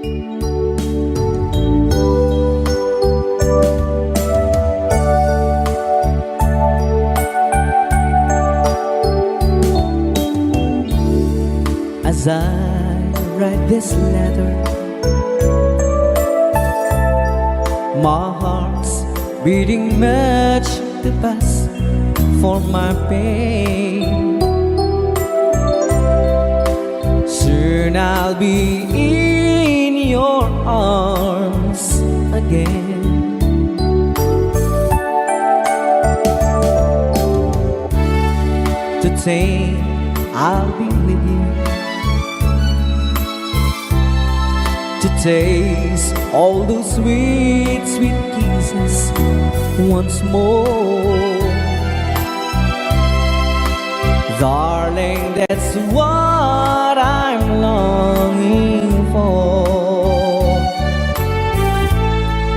As I write this letter, my heart's beating much too fast for my pain. Soon I'll be in your arms again. To think I'll be with you, to taste all those sweet, sweet kisses once more. Darling, that's what I'm longing for.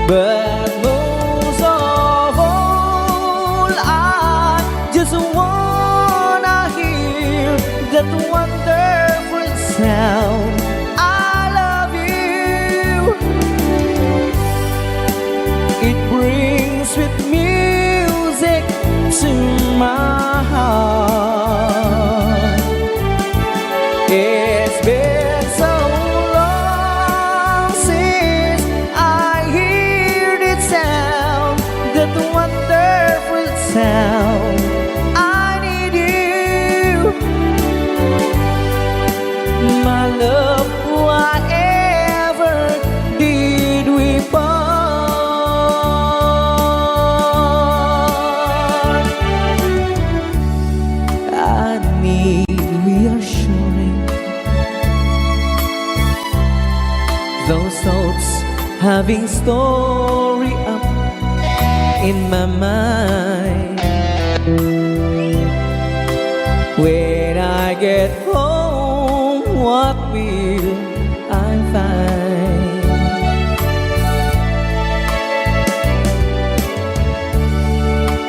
But most of all, I just wanna hear that wonderful sound, I love you. It brings sweet music to my heart. It's been so long since I heard it sound, that wonderful sound. I need you, my love. Whatever did we part? I need reassuring. Those thoughts having story up in my mind. When I get home, what will I find?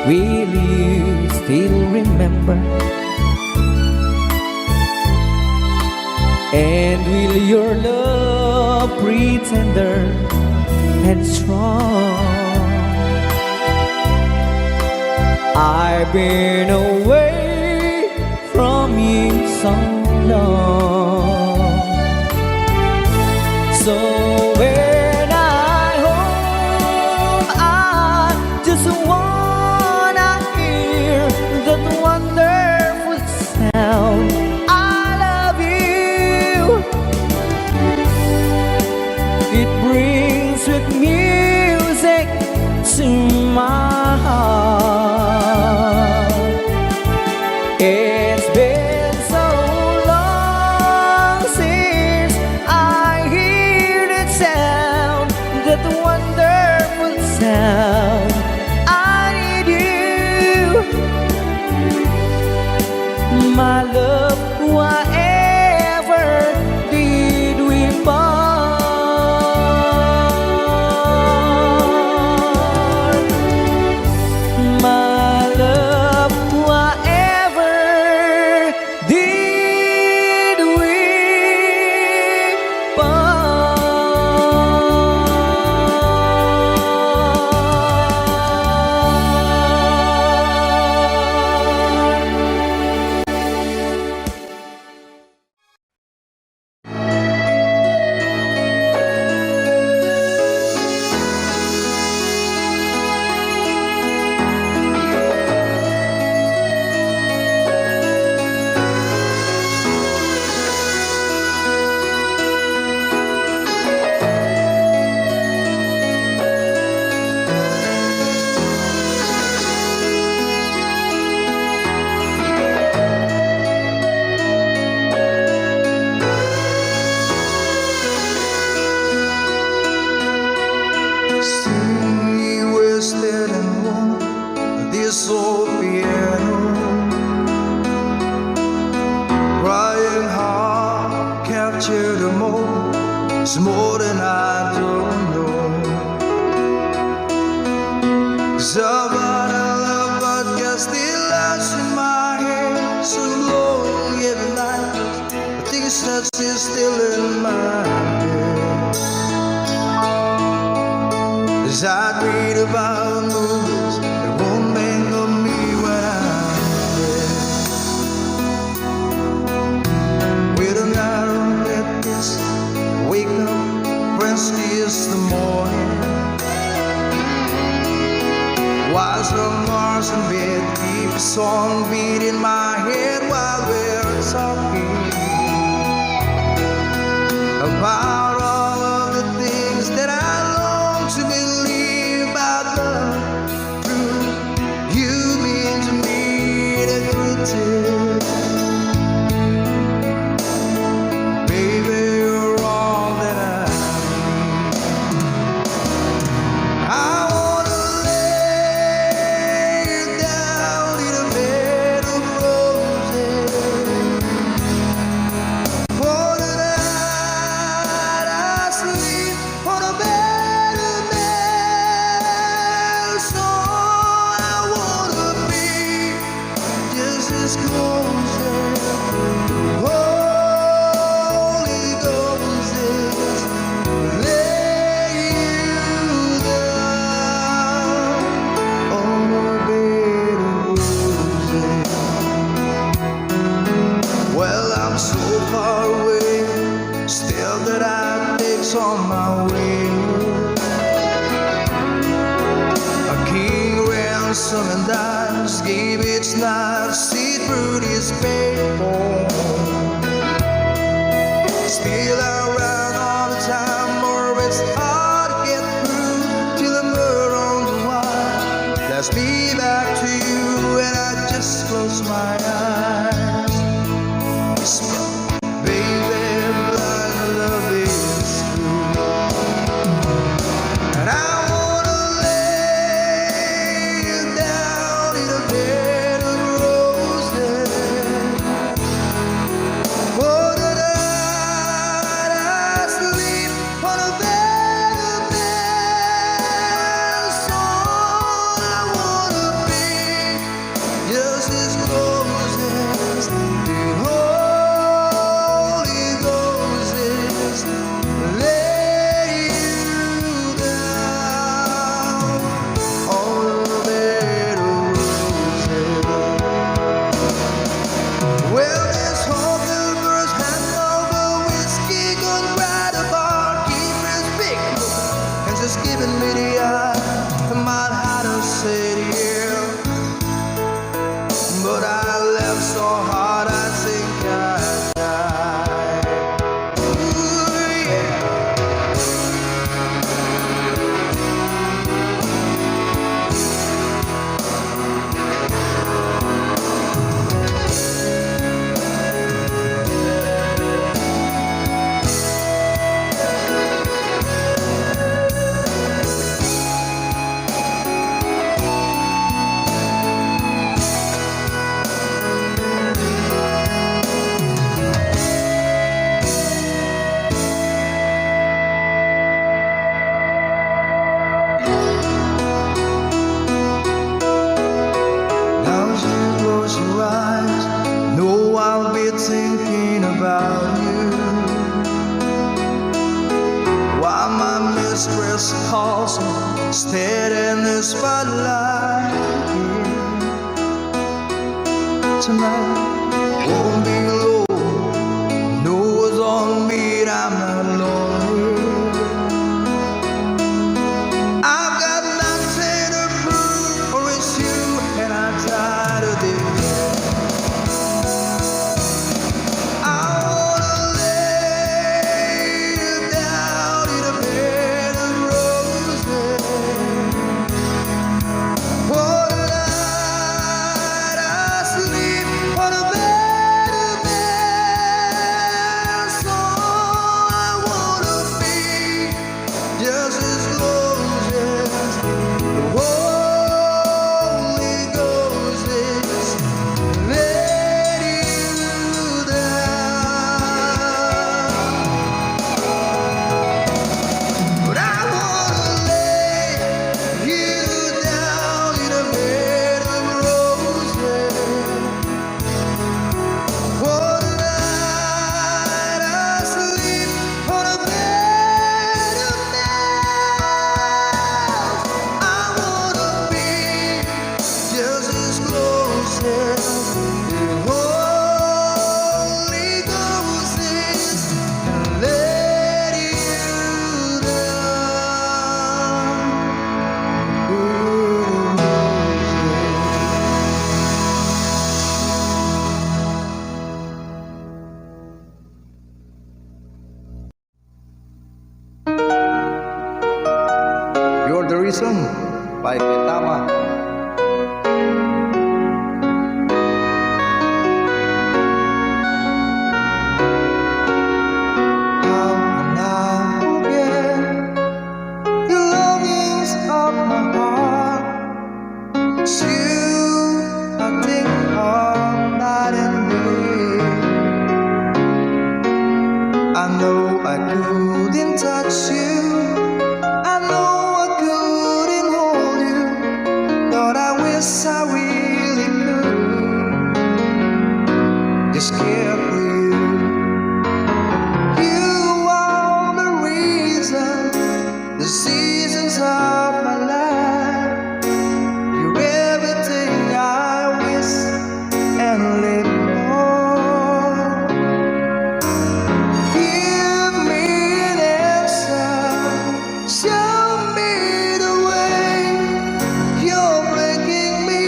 Will you still remember? And will your love be tender and strong? I've been away from you so long. So when I home, I just wanna hear that wonderful sound, I love you. It brings sweet music to my heart. It's been so long since I heard it sound, that wonderful sound. I need you, my love. Whatever did we part? My love, whatever did we part? See wasted and warm, this old piano, crying heart captured a moment. It's more than I don't know. 'Cause of what I love, but you're still lost in my head. So long every night, I think it's not still in my head. song beat in my head while we're talking about all of the things that I long to believe about love. Through you mean to me the greatest. Baby, you're all that I need. I wanna lay you down in a bed of roses. For the night I sleep on a bed of nails. So I wanna be just as close as the Holy Ghost is. Lay you down on a bed of roses. Well, I'm so far away, still that I takes on my way. A king ransom and dimes gave its knife, see through this paper. Still I run all the time, or it's hard to get through till the murder on the wire. Let's be back to you, and I just close my eyes. Whisper, baby, blind love is true. And I wanna lay you down in a bed of roses. For the night I sleep on a bed of nails. So I wanna be just as close as the Holy Ghost is. Lay you down on a bed of roses. Well, this Huckleberry's hangover whiskey gone right apart. Keeper's big and just giving me the eye. I might have to say yeah, but I left so hard I think I died. Ooh, yeah. Now as you close your eyes, know I'll be thinking about you. While my mistress calls me, stead in the spotlight. Tonight won't be low, no it's on me, I'm not lonely. I've got nothing to prove, for it's you and I'm tired of this. I wanna lay you down in a bed of roses. For the night I sleep on a bed Reason by Petama. How can I forget the longings of my heart? It's you I think of night and day. I know I couldn't touch you, I know I couldn't hold you, but I wish I really could. Just care for you. You are the reason, the seasons of my life. You're everything I wish and live for. Give me an answer, show me the way. You're breaking me,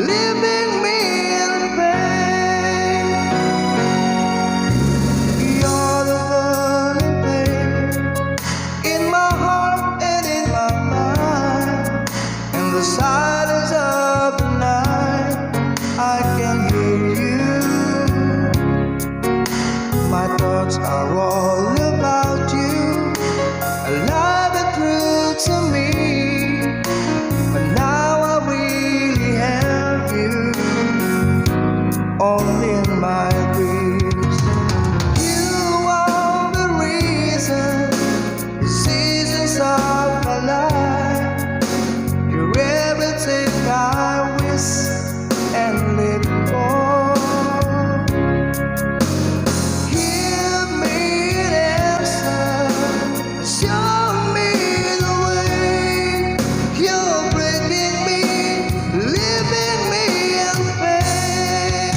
leaving me in pain. You're the burning flame in my heart and in my mind. In the silence of the night, I can hear you. My thoughts are all about you, alive and true to me. But now I really have you, all in my dreams. You are the reason, the seasons of my life. You're everything I wish and live for. Give me an answer, show me the way. You're breaking me, leaving me in pain.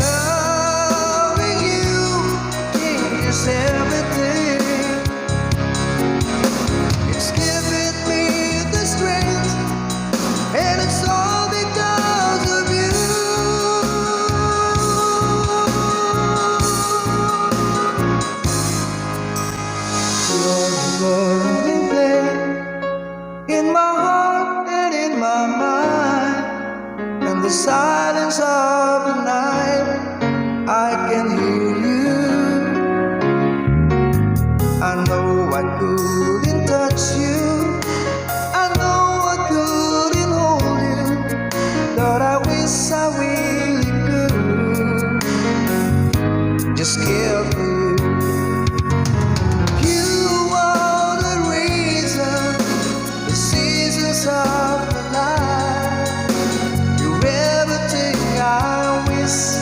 Loving you is everything. It's giving me the strength, and it's all because of you. You're the burning flame in my heart and in my mind. In the silence of the night, I can hear you. I know I couldn't touch you, I know I couldn't hold you, but I wish I really could. Just care for you. You are the reason, the seasons of my life. You're everything I wish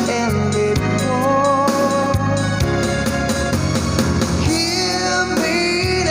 and live for. Give me an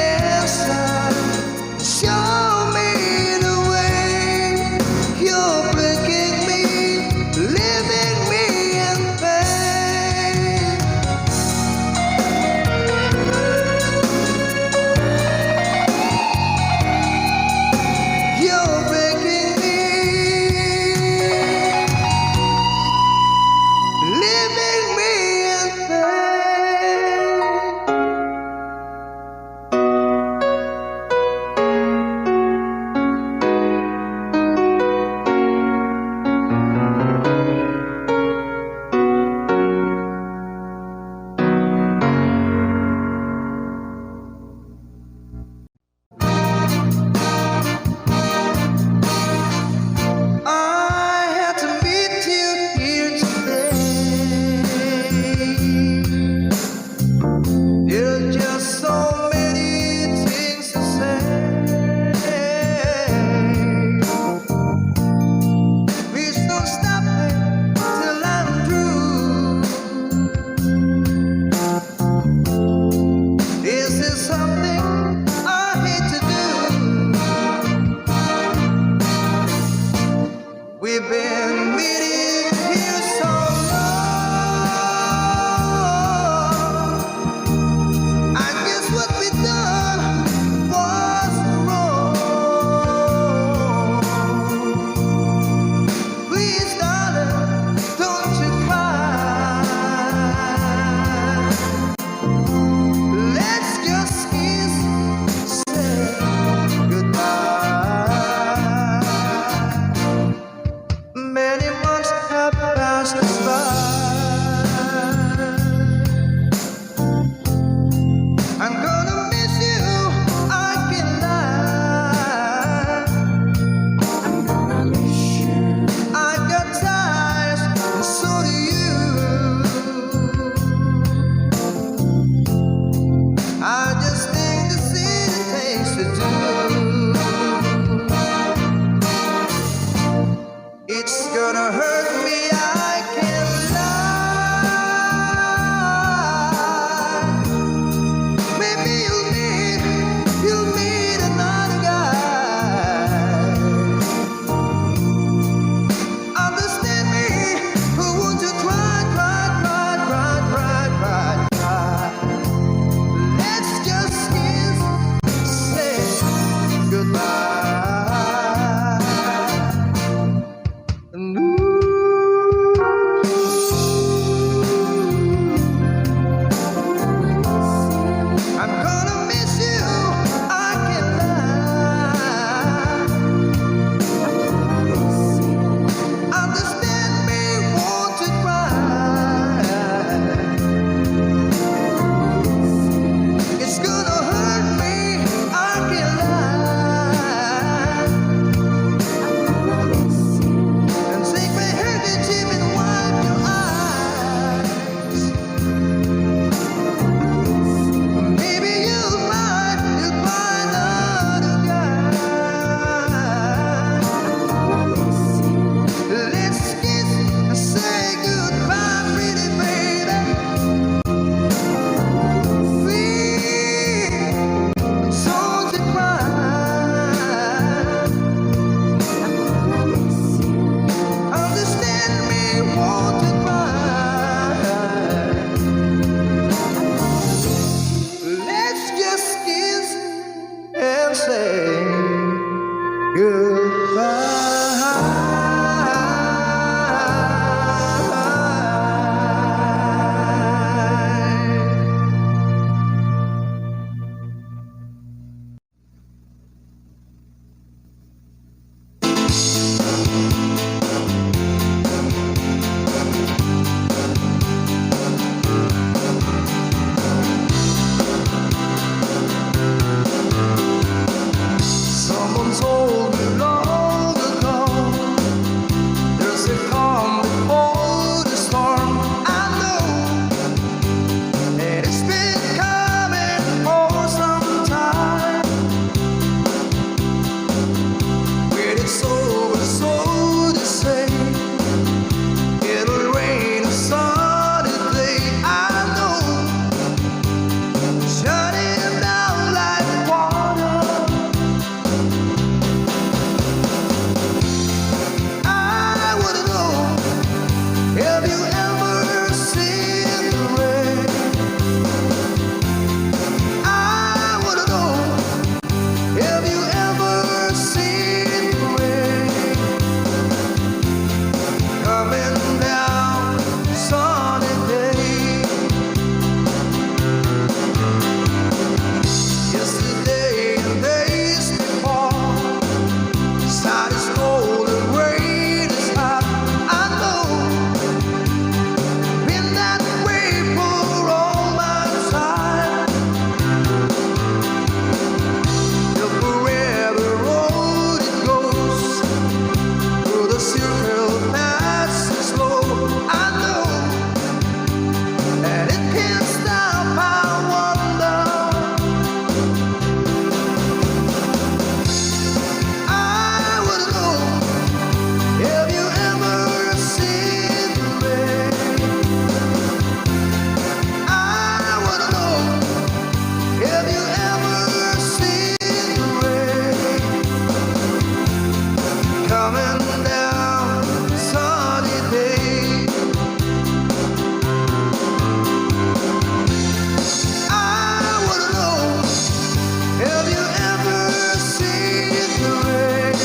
Have you ever seen the rain?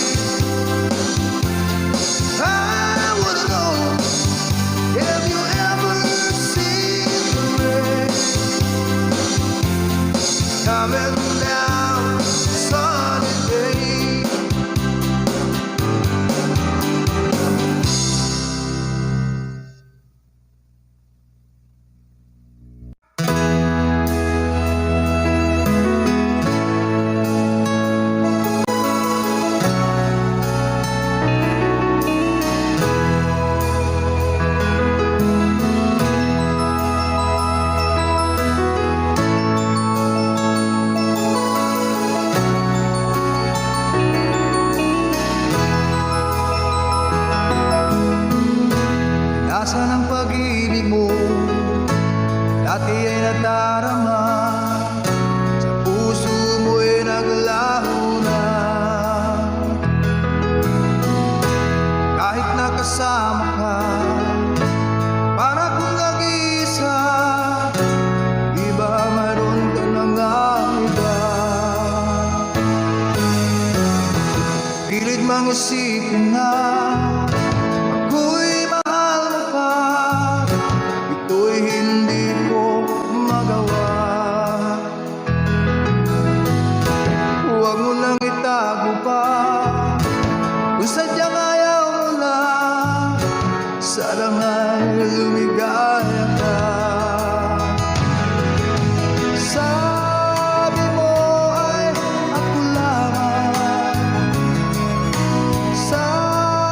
I wanna know. Have you ever seen the rain coming down sunny day? Nasaan ang pag-ibig mo? Dati ay nadarama, sa puso mo'y naglaho na. Kahit nakasama ka, para kung nag-iisa, di ba mayroon ka mga iba? Pilit mang isipin na ako'y mahal mo pa, ito'y hindi ko magawa. Huwag mo nang itago pa, kung sadyang ayaw mo na, sana nga'y lumigaya ka. Sabi mo ay ako lamang, sabi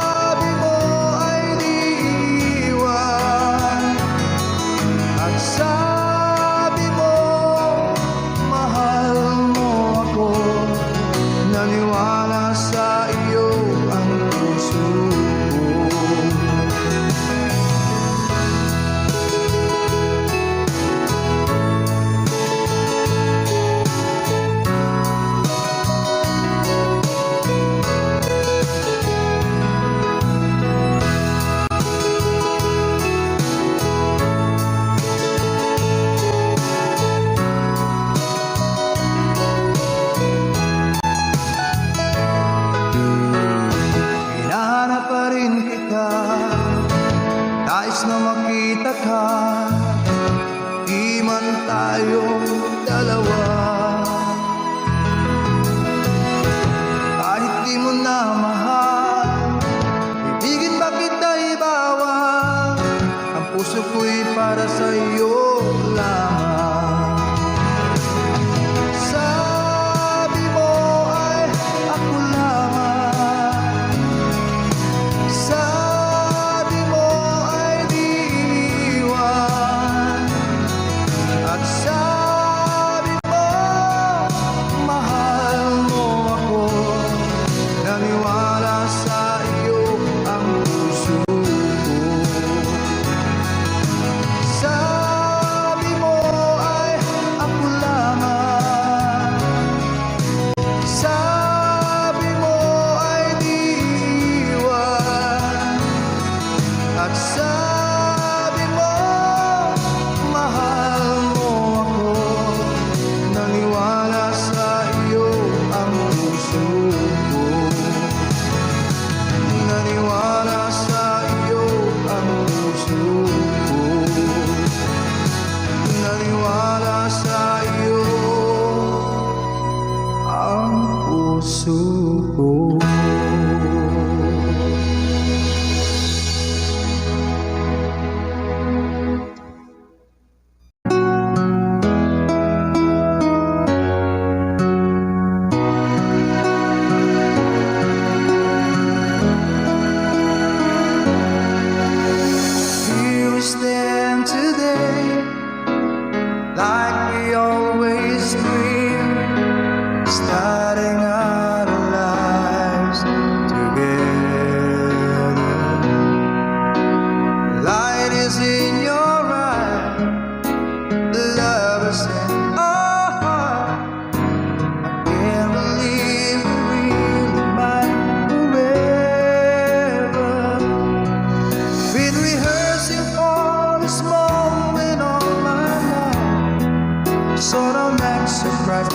surprise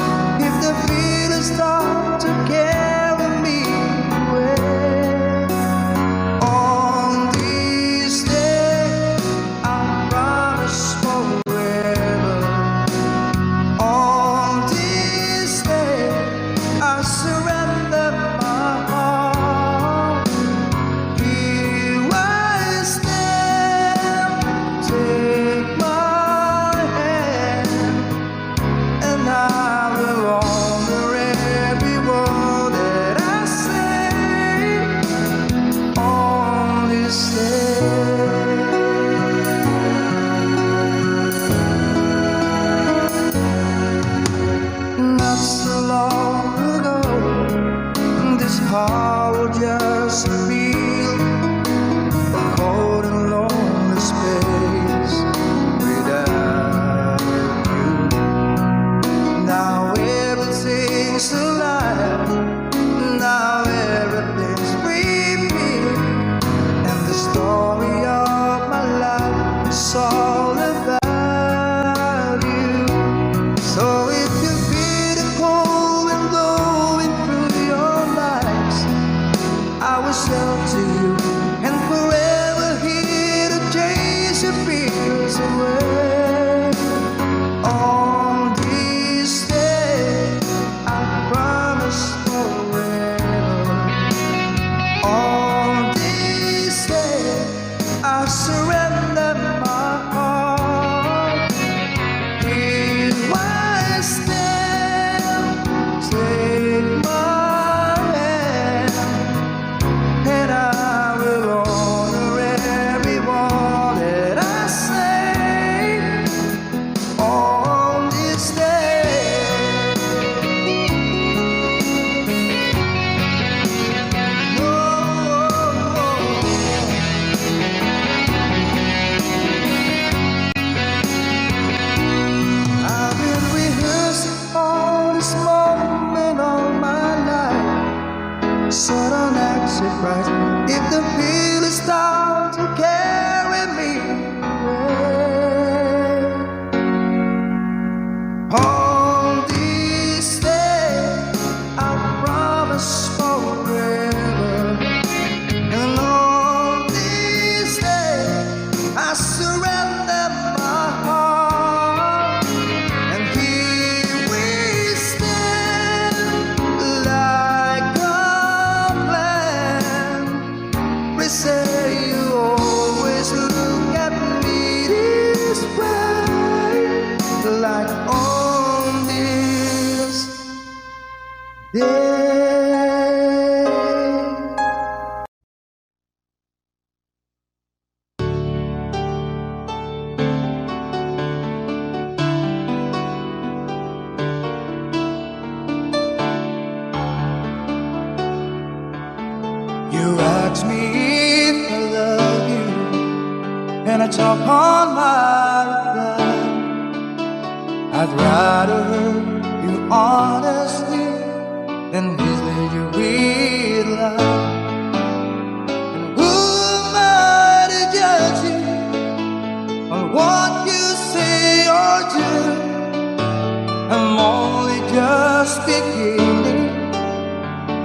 if the feelings start to carry me away. On this day, I promise forever. On this day, I surrender my heart. Here I stand, take my hand, and I will honor every word that I say on this day. Not so long ago, this heart will just feel a cold and lonely space without you. Now everything's alive, now everything's revealed, and the story of my life is all about you. So if you feel the cold wind blowing through your lives, I will shelter you and forever here to chase your fears away. On this day, I promise forever. On this day, I surrender my heart. Here I stand, take my hand, and I will honor every word that I say on this day. I've been rehearsing all this moment all my life, so don't act surprised if the feelings start to carry me away. On this day, I promise forever, and on this day, I surrender my heart, and here we stand like a plan. We say you always look at me this way, like on this day. You ask me if I love you, and I talk on my reply. I'd rather hurt you honestly than mislead you with lies. And who am I to judge you on what you say or do? I'm only just beginning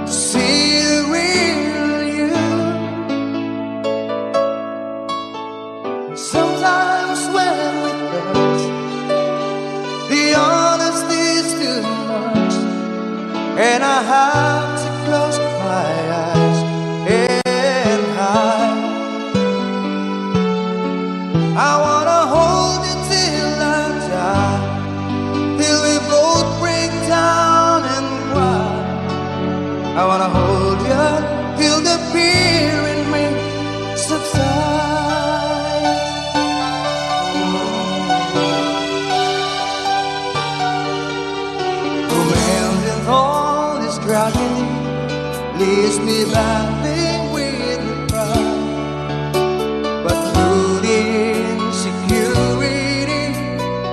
to see the real you. Sometimes when we touch, the honesty's too much, and I have to close my eyes and hide. I wanna hold you till I die, till we both break down and cry. I wanna hold you till the fear in me subsides. Romance and all this tragedy leaves me battling with the pride, but through the insecurity,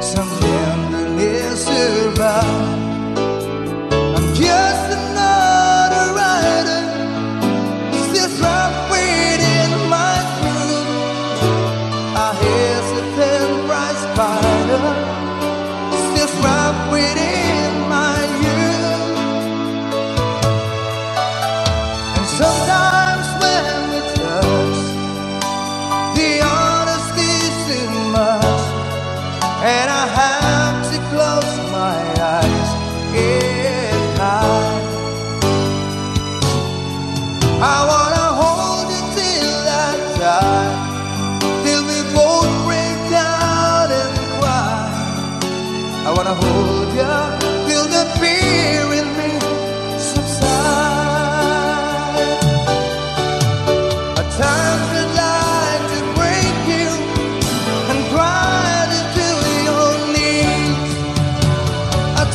some tenderness survives. I'm just another rider, still trapped within my crew. A hesitant prize fighter, still trapped within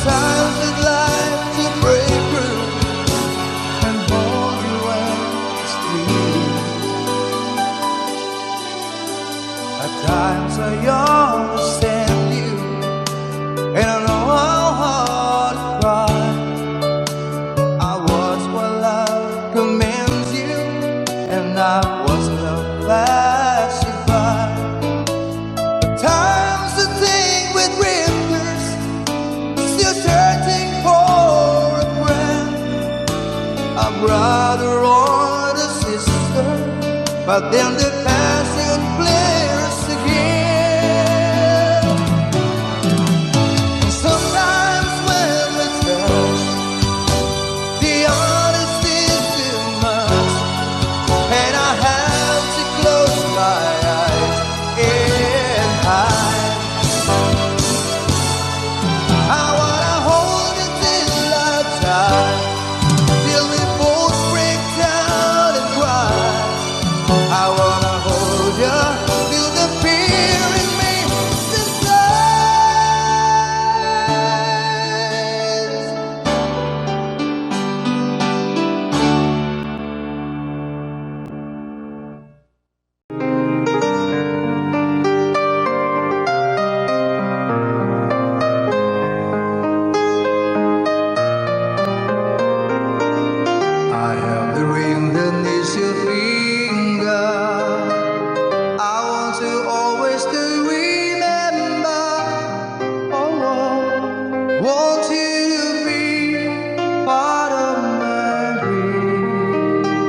times I'd like to break through and hold you endlessly. At times I understand you, and I know how hard to cry. I was what love commands you, and I was love pacified. At times I think with drifters, still searching for a friend, a brother or a sister, but then the passion flares again. And sometimes when we touch, the honesty is too much, and I have to close my eyes and hide. I wanna hold you till I die, till we both break down and cry. I wanna hold you till the fear in me subsides. I have the ring that needs your finger. I want to always to remember. Oh, want you to be part of my dream.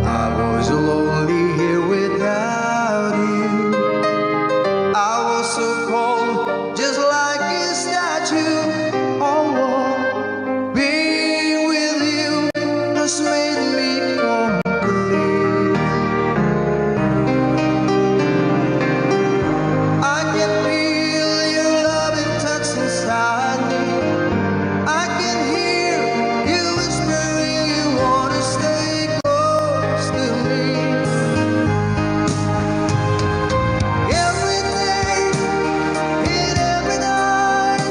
I was lonely here without you. I was so cold, just like a statue. Oh, being with you has made me complete. I can feel your loving touch inside me. I can hear you whispering you want to stay close to me. Every day and every night,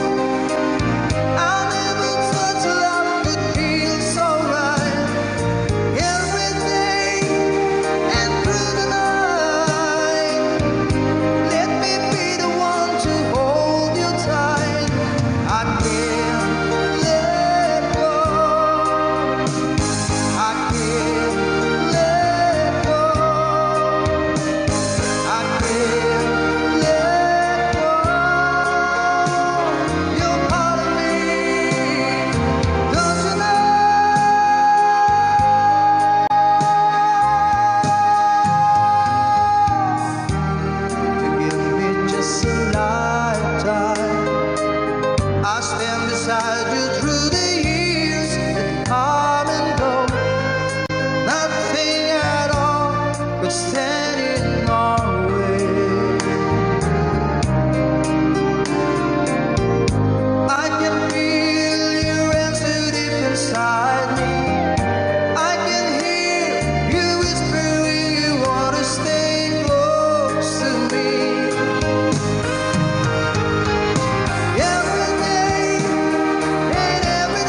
I'll never touch love that feels so right. Every day and through the night, let me be the one to hold you tight. I can't let go. I can't let go. I can't let go. You're part of me, don't you know? To give me just a lifetime, I stand beside you through the years that come and go. Nothing at all could stand in our way. I can feel your answer deep inside me. I can hear you whispering you want to stay close to me. Every day and every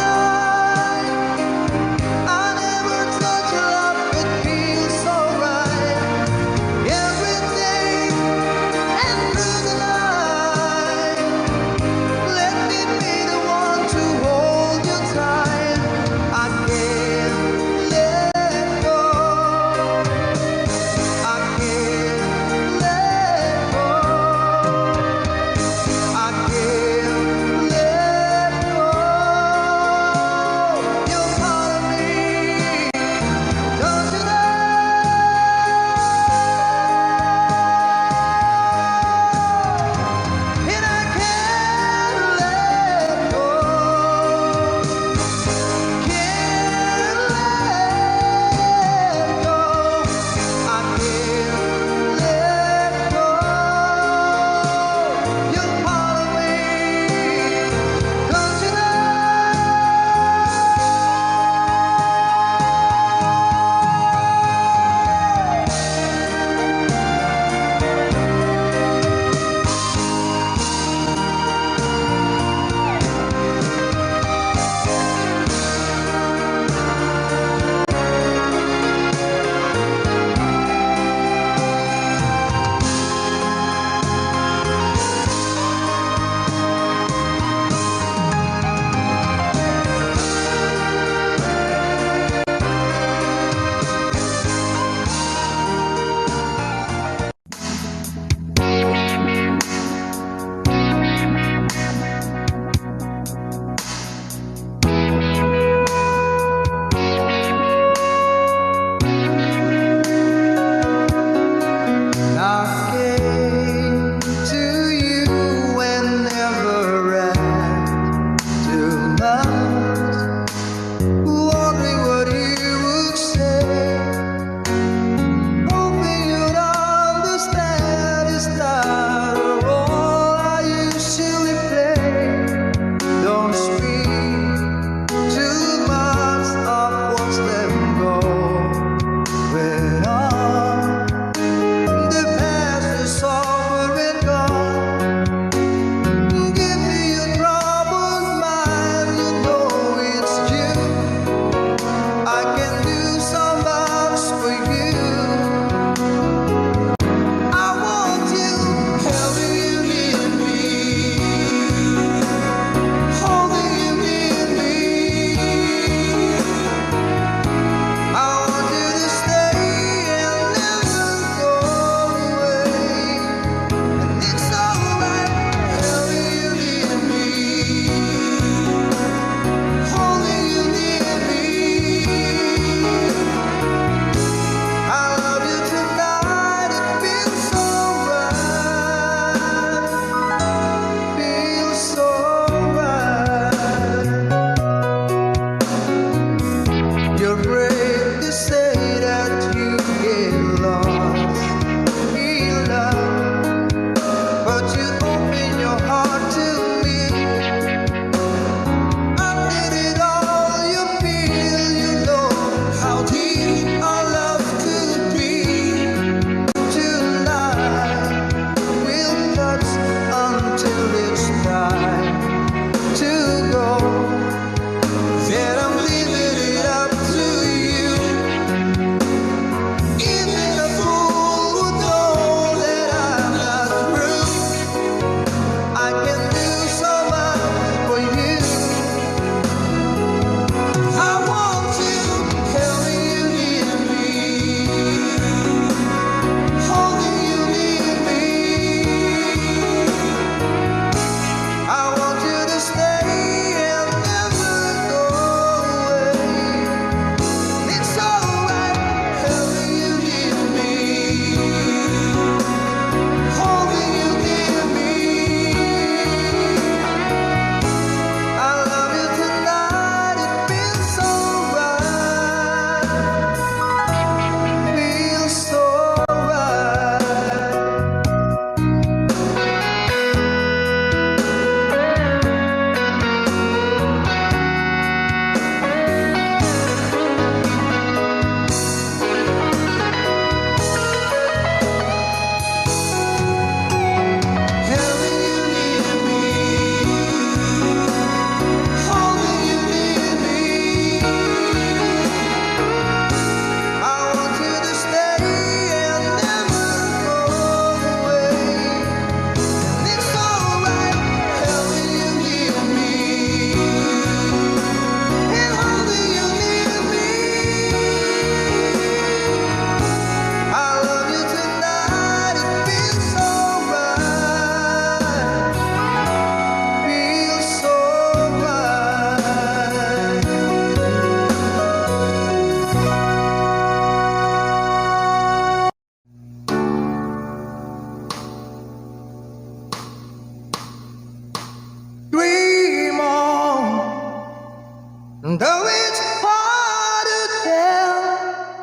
Though it's hard to tell,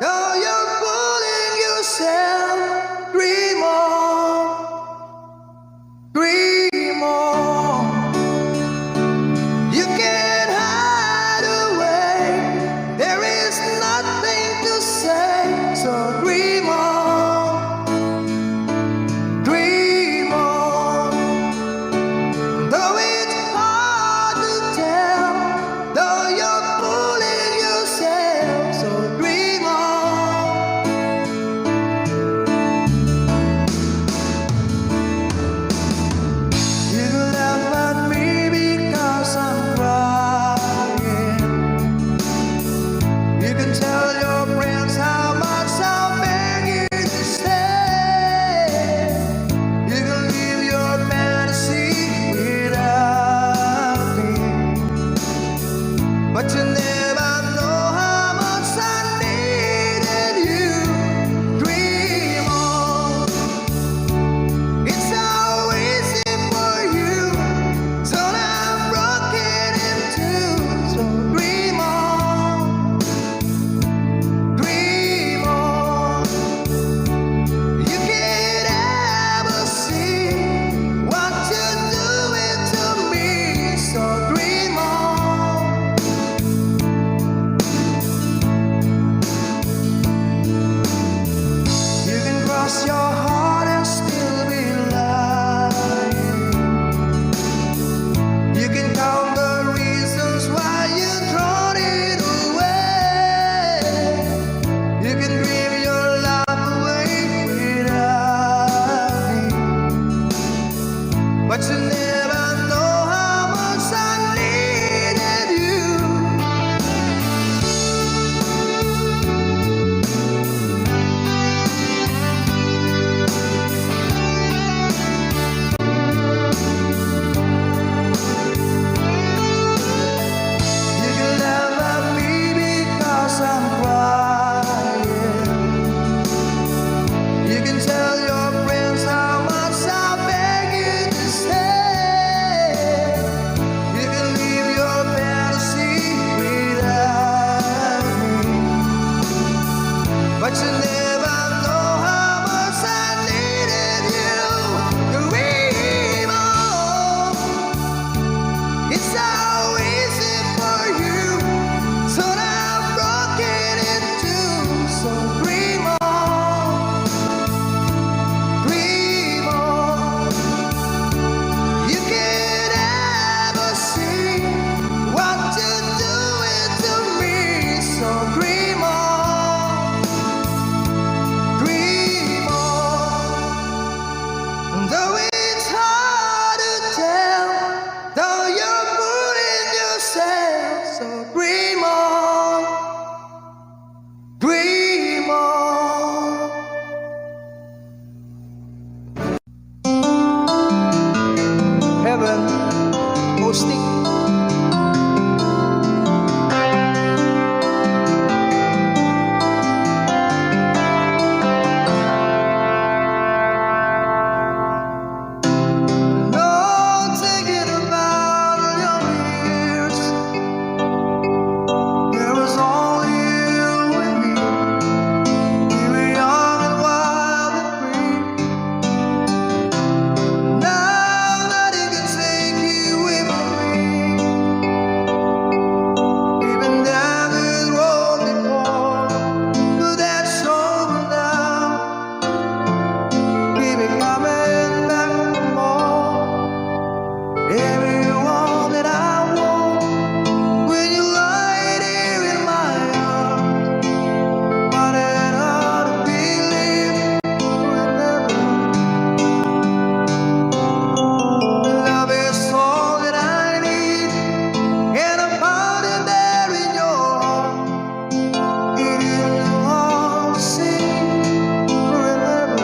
though you're fooling yourself, dream on, dream on. You can't hide away, there is nothing to say, so dream on, dream on. Though it's hard to tell, though you're fooling yourself, so dream on. You can laugh at me because I'm crying. You can tell your friends how much I'll beg you to stay. You can live your fantasy without me, but you never know how much I needed you. Dream on. It's so easy for you, so I'm broken in two. So dream on, dream on. You can't ever see what you're doing to me, so dream on. You can cross your heart and still be lying. You can count the reasons why you thrown it away. You can dream your life away without me, but you never know how much I needed you. You can laugh at me because I'm crying. You can tell your friends how much I beg you to stay. You can live your fantasy without me, but you never know how much I needed you. Dream on. It's so easy for you, so I'm broken in two. So dream on, dream on. You can't ever see what you're doing to me, so dream on, dream on. Though it's hard to tell, though you're fooling yourself, so dream on, dream on. Heaven, hosting. No thinking about your years. There was only you and me. We were young and wild and free. Now nothing can take you away from me. We've been down this road before, but that's over now. We've been coming back for more. Everyone that I want, when you lie here in my arms, what an ought to believe forever. Love is all that I need, and I'm found it there in your heart. It is all to sing forever.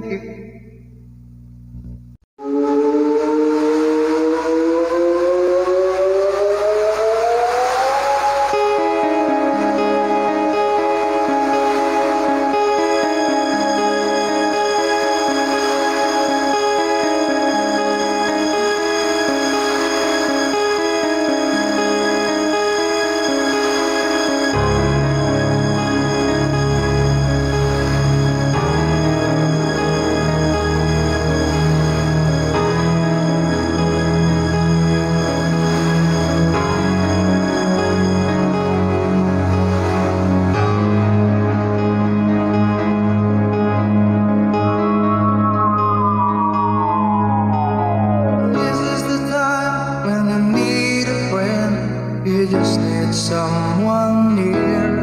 Thank you. This is the time when you need a friend. You just need someone near.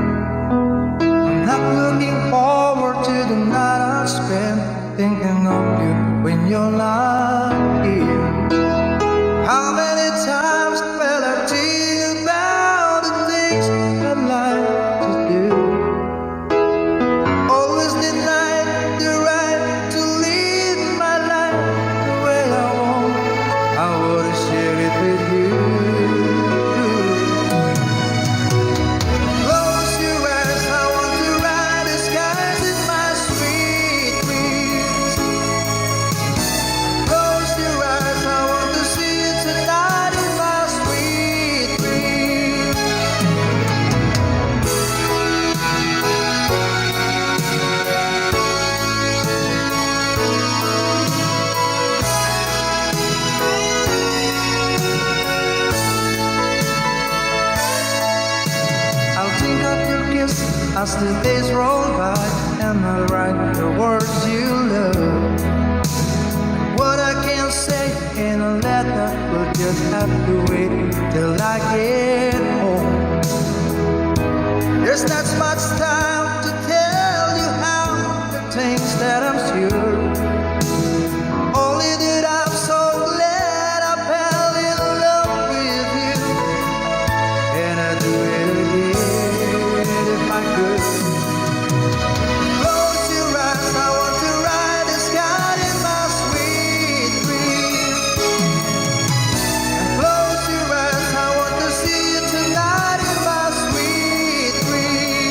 I'm not looking forward to the night I spend thinking of you when you're not here. How many times will I think about the things I'd like to do? Always denied the right to live my life the way I want. I would share it with you. Close your eyes, I want to ride the skies in my sweet dreams. Close your eyes, I want to see you tonight in my sweet dreams. I'll think of your kiss as the days roll by, and I'll write the words you love. What I can't say in a letter will just have to wait till I get home. There's not much time to tell you how the things that I'm sure. Only that I'm so glad I fell in love with you, and I'd do it again if I could. Close your eyes, I want to ride the sky in my sweet dreams. Close your eyes, I want to see you tonight in my sweet dreams.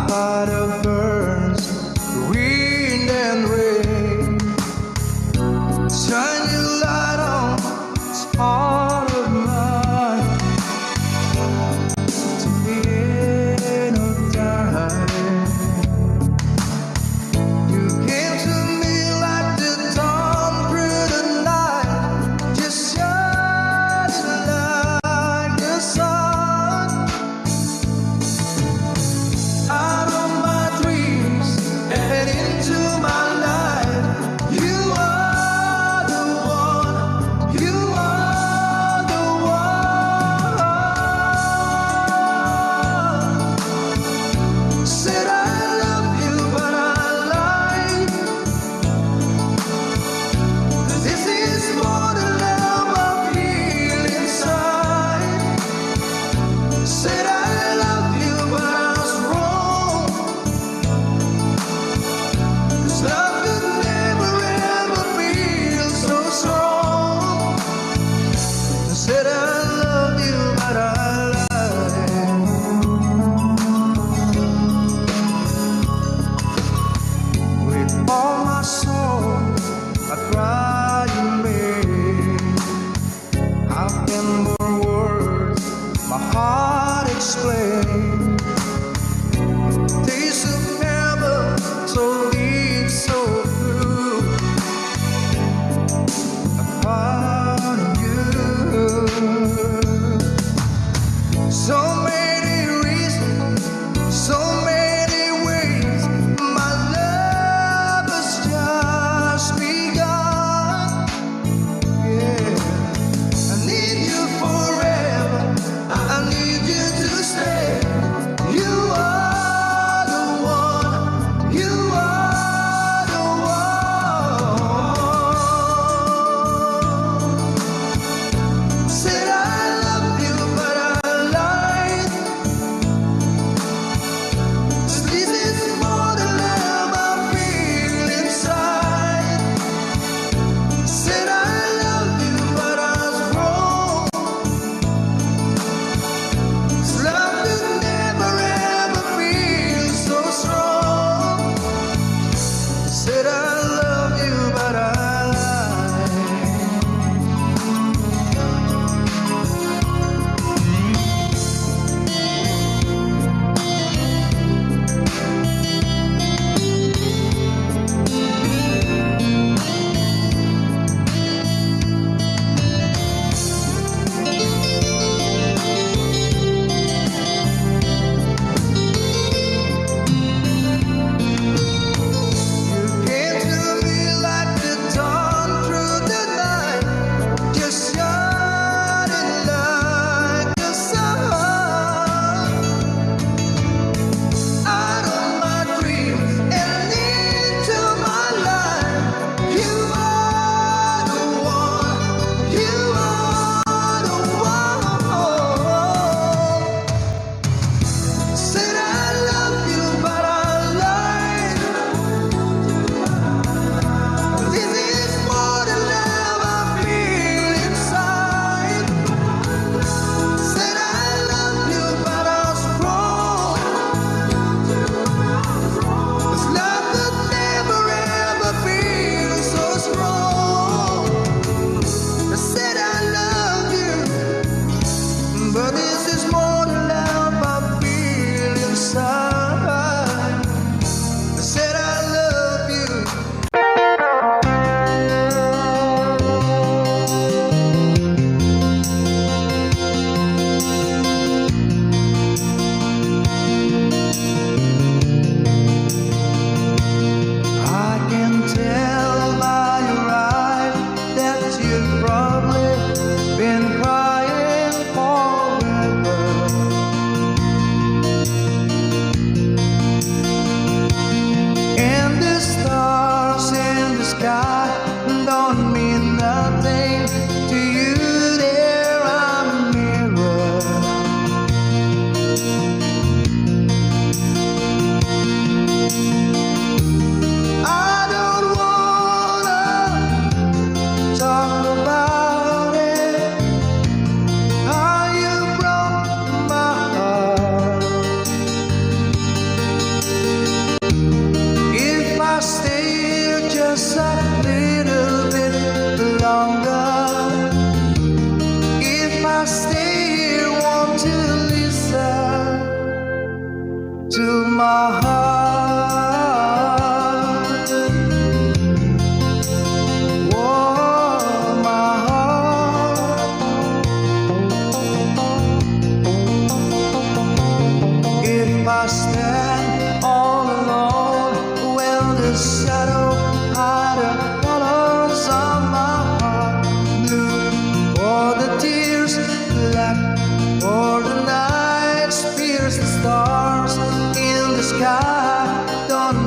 heart of burns, wind and rain. Shine your light on this heart of mine. To the end of time, you came to me like the dawn through the night, just shining like the sun. Out of my dreams,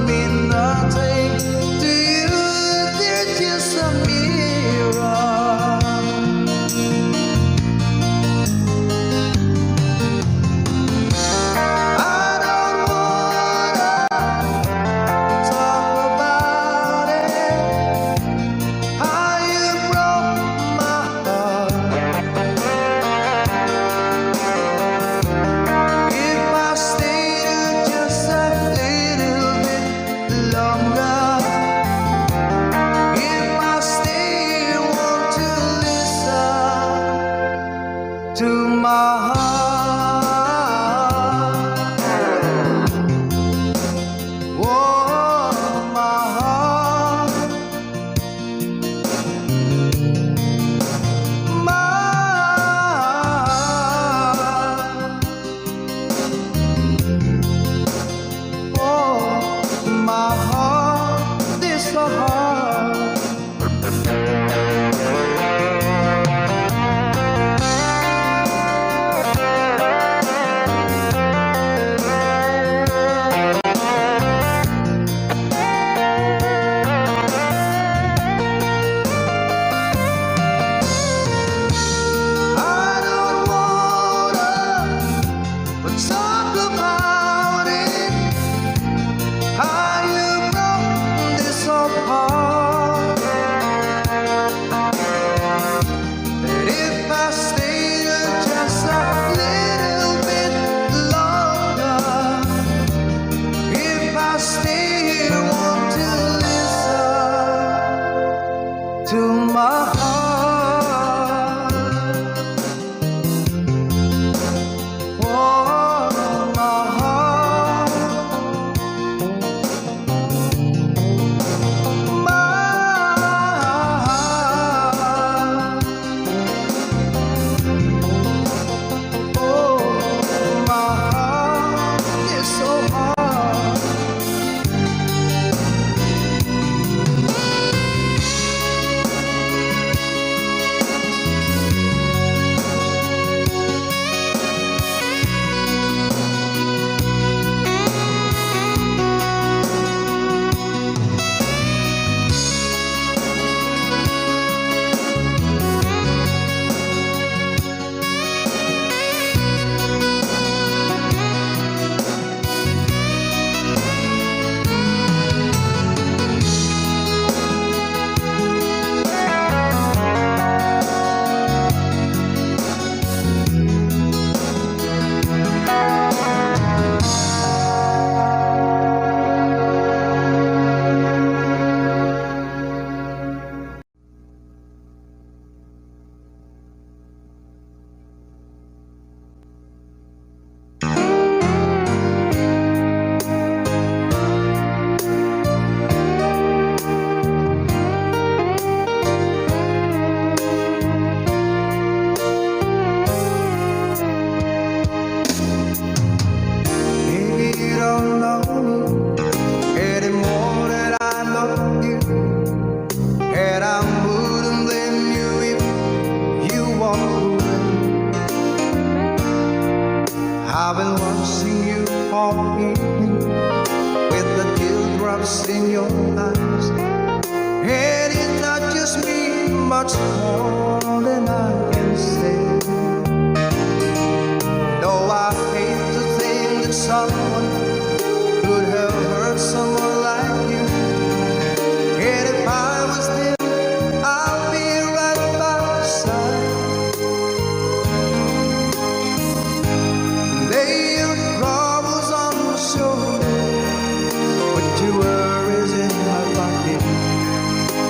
mean nothing to you. They're just a mirror. I don't wanna talk about it, how you broke my heart. If I stayed just a little bit longer, if I stayed, want to listen to my heart. Oh, my heart, my oh, my heart is so hard. I don't wanna talk about it, how you broke this apart. If I stayed just a little bit longer, if I stay here, want to listen to my heart. Oh, my heart, my heart. Oh, my heart is so hard. Maybe you don't know me anymore that I love you, and I wouldn't blame you if you walk away. I've been watching you all evening with the teardrops in your eyes, and it touches me much more than I can say. No, I hate to think that someone could have hurt someone like you. And if I was there, I'll be right by your side. Lay your troubles on my shoulder, put your worries in my pocket,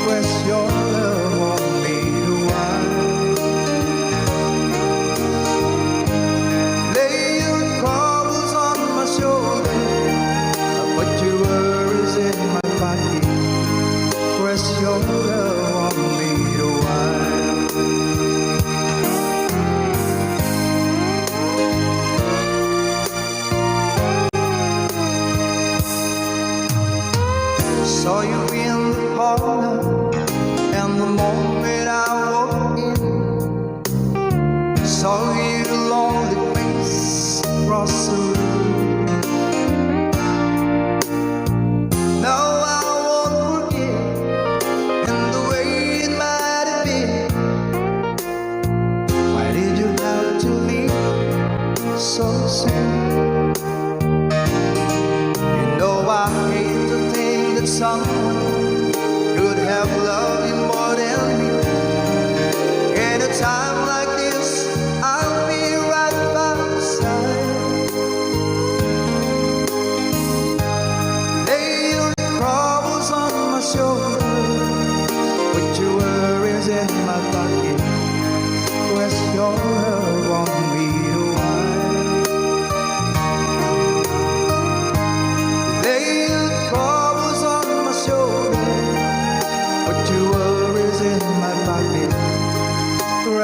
press your love on me to while. Lay your troubles on my shoulder, put your worries in my pocket, press your love on me to while. Saw you in the parlor, and the moment I walked in, saw your lonely face across the room.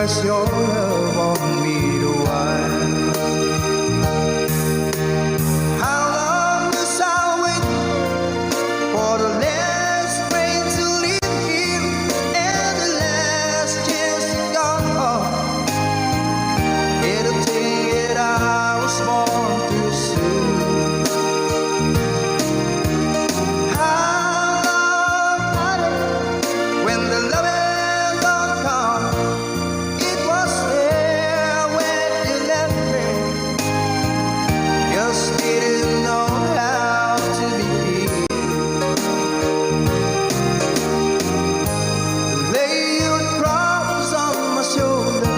Rest your love on me to while. How long must I wait for the last train to leave here and the last chance to go? It'll take it I was born too soon. How long, honey, when the loving don't come? It was there when you left me. Just didn't know how to begin. Lay your problems on my shoulder.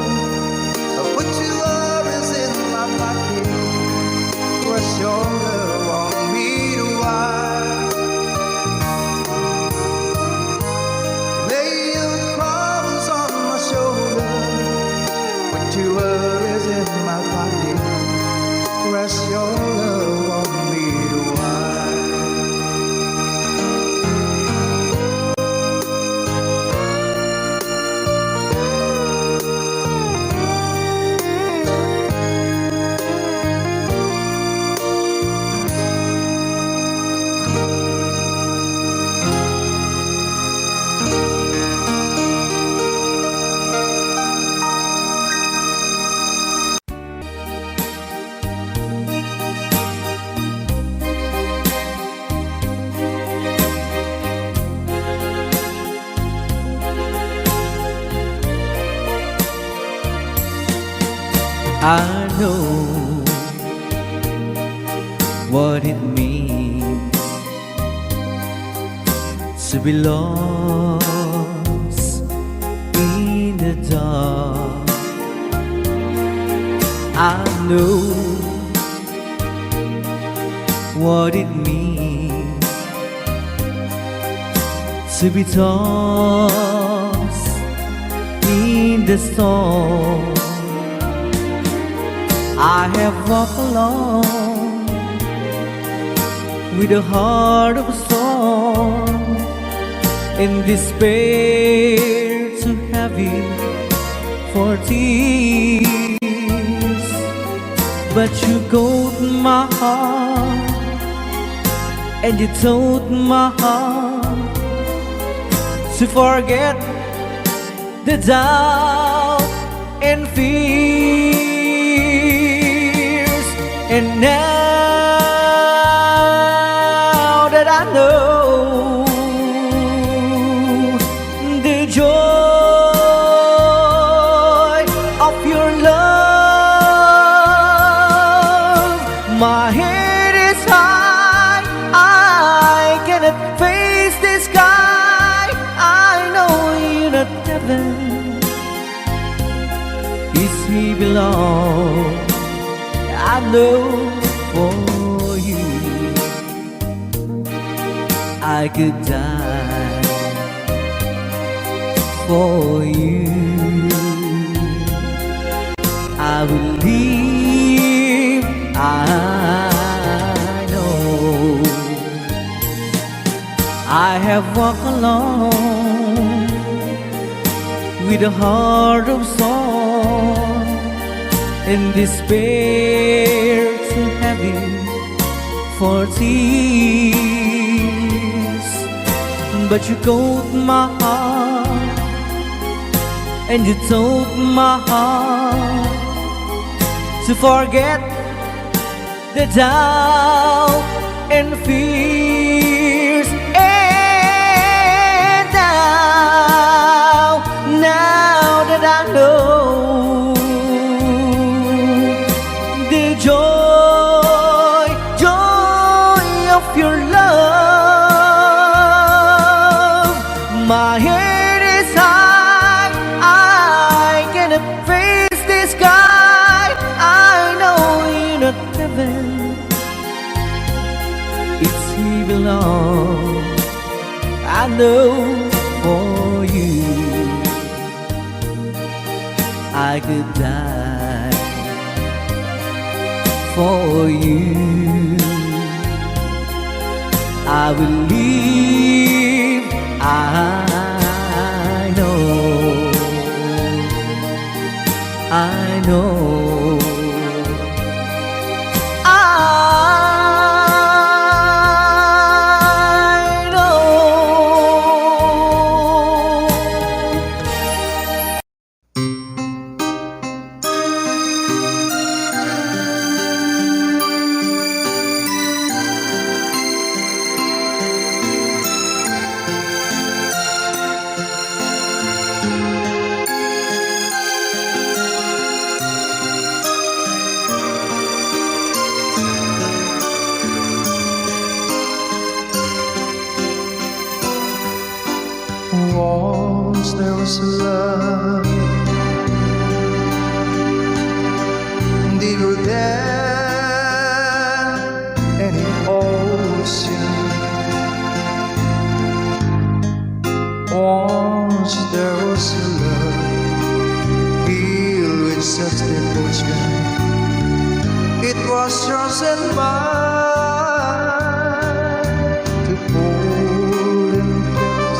I put your worries in my pocket. Rest your love on me to while. Lay your problems on my shoulder. Put your worries in my pocket. Rest your love on me to while. I know what it means to be lost in the dark. I know what it means to be tossed in the storm. I have walked alone with a heart of stone, in despair too heavy for tears. But you caught my heart and you told my heart to forget the doubt and fears. And now that I know the joy of your love, my head is high, I cannot face the sky. I know you're not heaven, peace we belong. I know for you I could die for you. I will live, I know. I have walked alone with a heart of stone, in despair too heavy for tears. But you caught my heart and you told my heart to forget the doubt and fears. And now that I know the joy of your love, my head is high, I cannot face the sky. I know you're not heaven, it's here belong. I know for you I could die for you. I will live, I know. know. I know. Once there was a love deeper than any ocean. Once there was a love filled with such devotion. It was yours and mine to hold and kiss.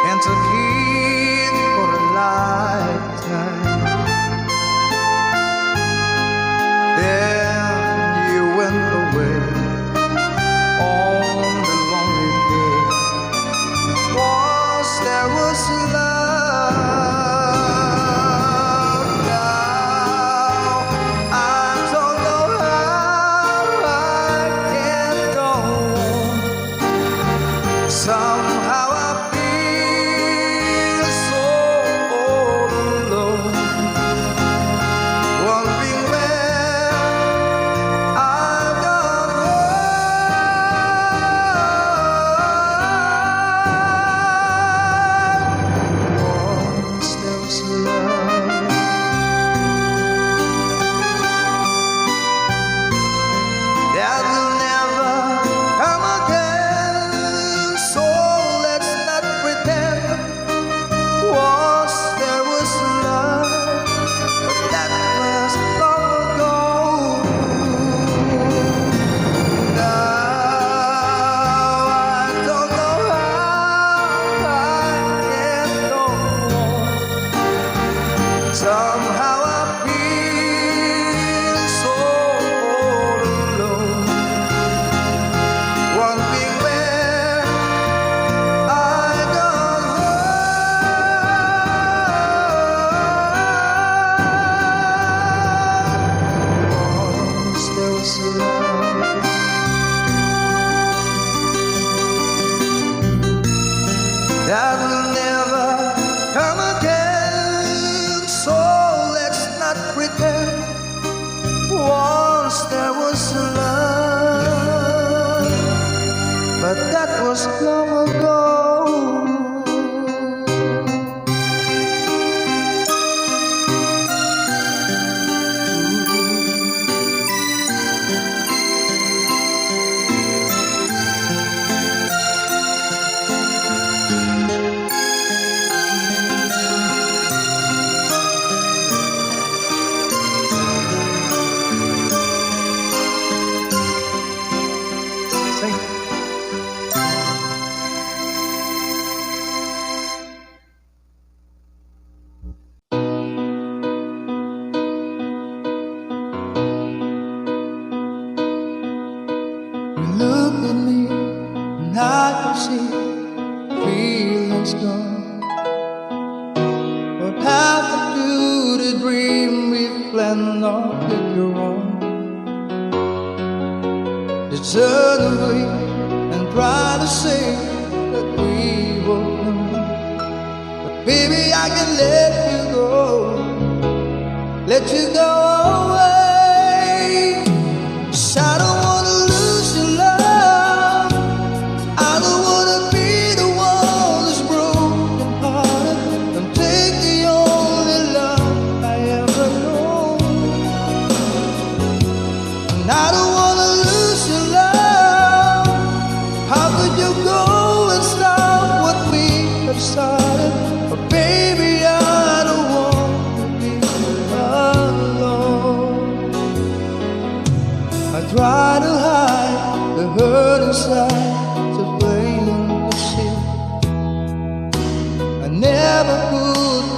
And to keep for a lifetime. Then you went away on the lonely day. Once there was love. Now I don't know how I can go on. Somehow I feel so all alone, wondering where I've gone wrong. Once there was love that will never come again, so let's not pretend. Once there was love, but that was long ago. Now I don't know how I can go on. Somehow I feel so all alone, wondering where I gone wrong. Once there was love that will never come again, so let's not pretend. Once there was love, but that was long ago. Sing. You look at me and I can see feelings gone. What happened to the dream we planned on if you're wrong? You turn away and try to say that we both know. But baby, I can let you go away. 'Cause I don't wanna lose your love. I don't wanna be the one who's broken hearted and take the only love I ever know. And I don't wanna lose your love. How could you go and stop what we have started? But baby, I don't want to be alone. I try to hide the hurt inside to blame the shit.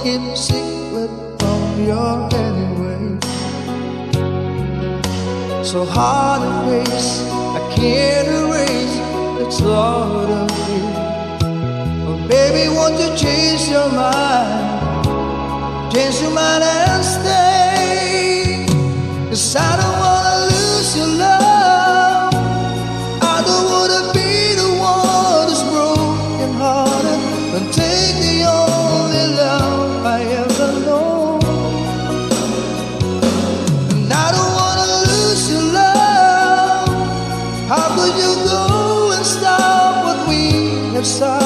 keep a secret from you anyway. So hard to face, I can't erase the thought of you. But baby, won't you change your mind? Change your mind and stay. 'Cause I don't wanna lose your love. I don't wanna be the one who's broken hearted and take the only love I ever know. And I don't wanna lose your love. How could you go and stop what we have started?